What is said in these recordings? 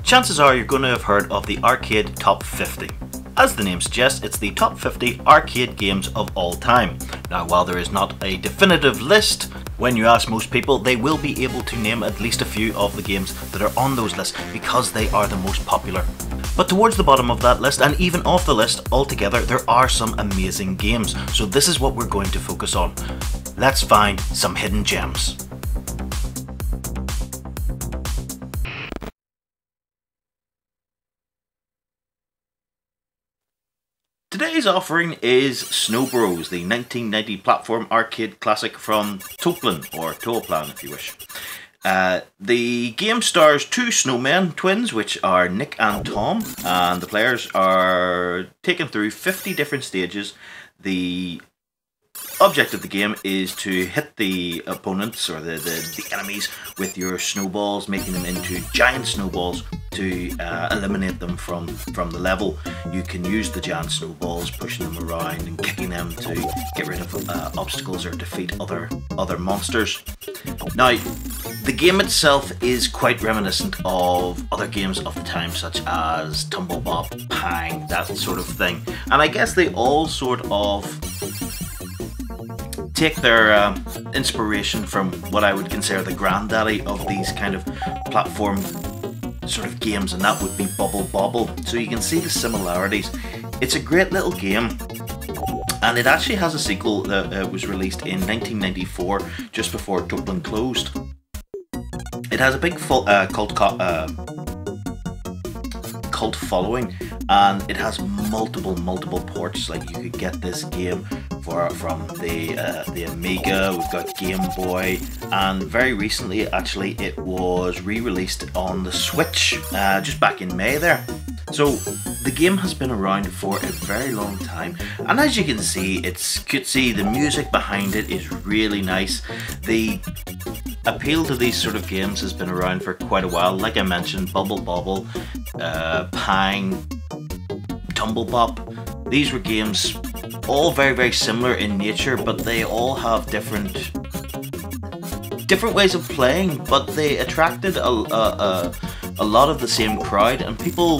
Chances are you're going to have heard of the Arcade Top 50. As the name suggests, it's the top 50 arcade games of all time. Now, while there is not a definitive list, when you ask most people, they will be able to name at least a few of the games that are on those lists because they are the most popular. But towards the bottom of that list, and even off the list altogether, there are some amazing games. So this is what we're going to focus on. Let's find some hidden gems. Today's offering is Snowbros, the 1990 platform arcade classic from Toaplan, or Toaplan if you wish. The game stars two snowmen twins, which are Nick and Tom, and the players are taken through 50 different stages. The object of the game is to hit the opponents or the enemies with your snowballs, making them into giant snowballs to eliminate them from the level. You can use the giant snowballs, pushing them around and kicking them to get rid of obstacles or defeat other monsters. Now, the game itself is quite reminiscent of other games of the time, such as Tumble Bop, Pang, that sort of thing. And I guess they all sort of take their inspiration from what I would consider the granddaddy of these kind of platform sort of games, and that would be Bubble Bobble. So you can see the similarities. It's a great little game, and it actually has a sequel that was released in 1994, just before Toaplan closed. It has a big cult following, and it has multiple ports. Like, you could get this game from the Amiga. We've got Game Boy, and very recently actually it was re-released on the Switch just back in May there. So the game has been around for a very long time, and as you can see, it's cutesy. The music behind it is really nice. The appeal to these sort of games has been around for quite a while. Like I mentioned, Bubble Bobble, Pang, Tumble Bop. These were games all very similar in nature, but they all have different ways of playing, but they attracted a lot of the same crowd, and people,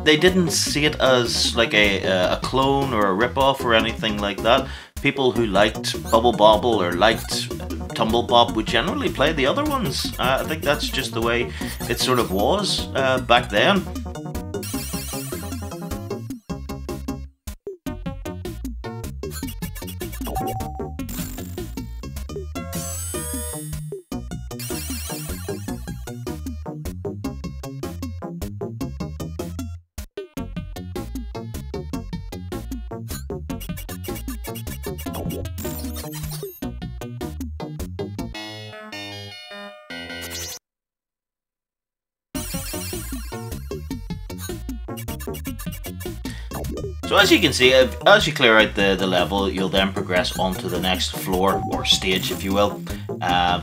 they didn't see it as like a clone or a rip-off or anything like that. People who liked Bubble Bobble or liked Tumble Bop would generally play the other ones. I think that's just the way it sort of was back then. So as you can see, as you clear out the level, you'll then progress onto the next floor, or stage if you will.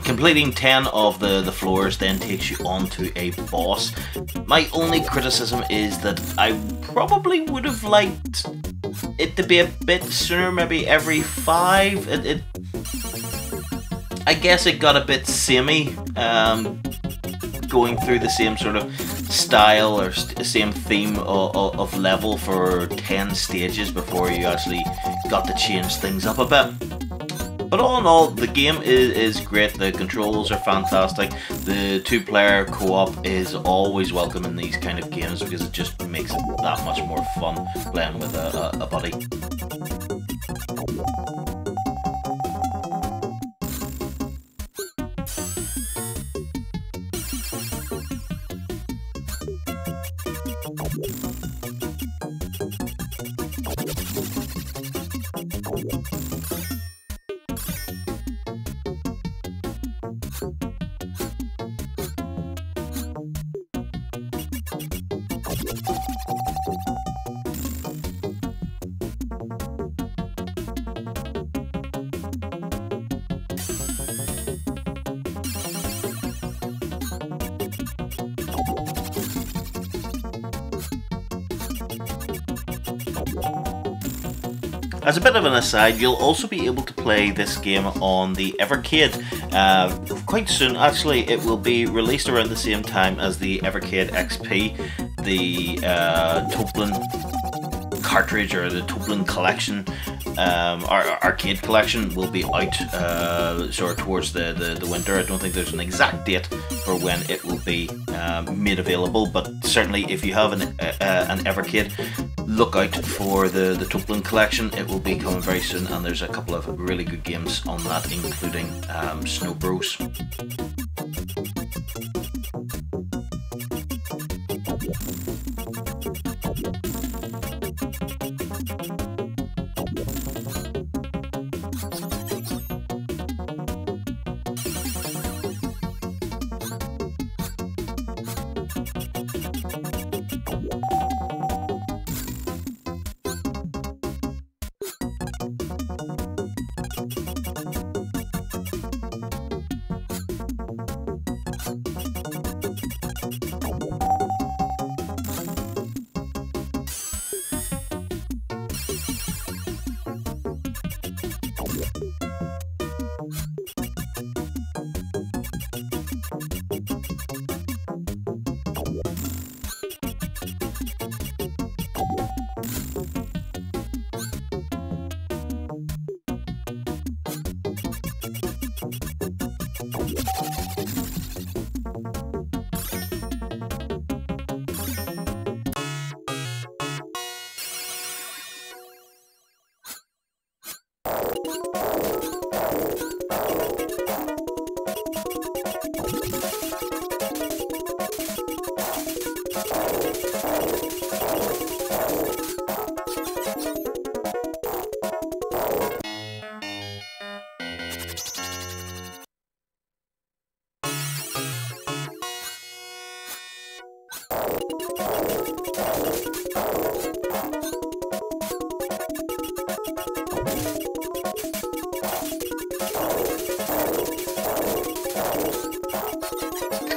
Completing 10 of the floors then takes you onto a boss. My only criticism is that I probably would have liked it to be a bit sooner, maybe every 5. I guess it got a bit samey, going through the same sort of style or same theme of level for 10 stages before you actually got to change things up a bit. But all in all, the game is great. The controls are fantastic. The 2-player co-op is always welcome in these kind of games because it just makes it that much more fun playing with a buddy. As a bit of an aside, you'll also be able to play this game on the Evercade. Quite soon, actually, it will be released around the same time as the Evercade XP, the Toaplan cartridge, or the Toaplan collection. Our arcade collection will be out sort of towards the winter. I don't think there's an exact date for when it will be made available, but certainly if you have an Evercade, look out for the Toaplan collection. It will be coming very soon, and there's a couple of really good games on that, including Snowbros.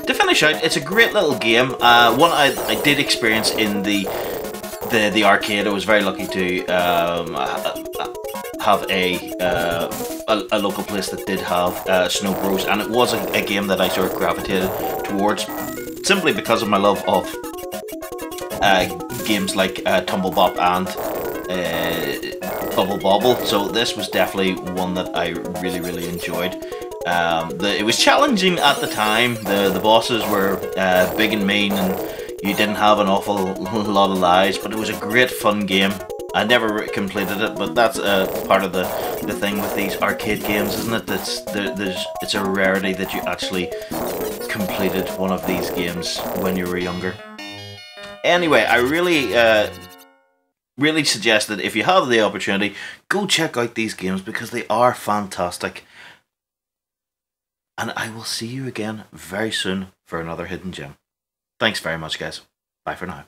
To finish out, it's a great little game. One I did experience in the arcade. I was very lucky to have a local place that did have Snowbros, and it was a game that I sort of gravitated towards simply because of my love of games like Tumble Bop and Bubble Bobble. So this was definitely one that I really enjoyed. It was challenging at the time. The bosses were big and mean, and you didn't have an awful lot of lives, but it was a great fun game. I never completed it, but that's part of the thing with these arcade games, isn't it? It's a rarity that you actually completed one of these games when you were younger. Anyway, I really suggest that if you have the opportunity, go check out these games because they are fantastic. And I will see you again very soon for another hidden gem. Thanks very much, guys. Bye for now.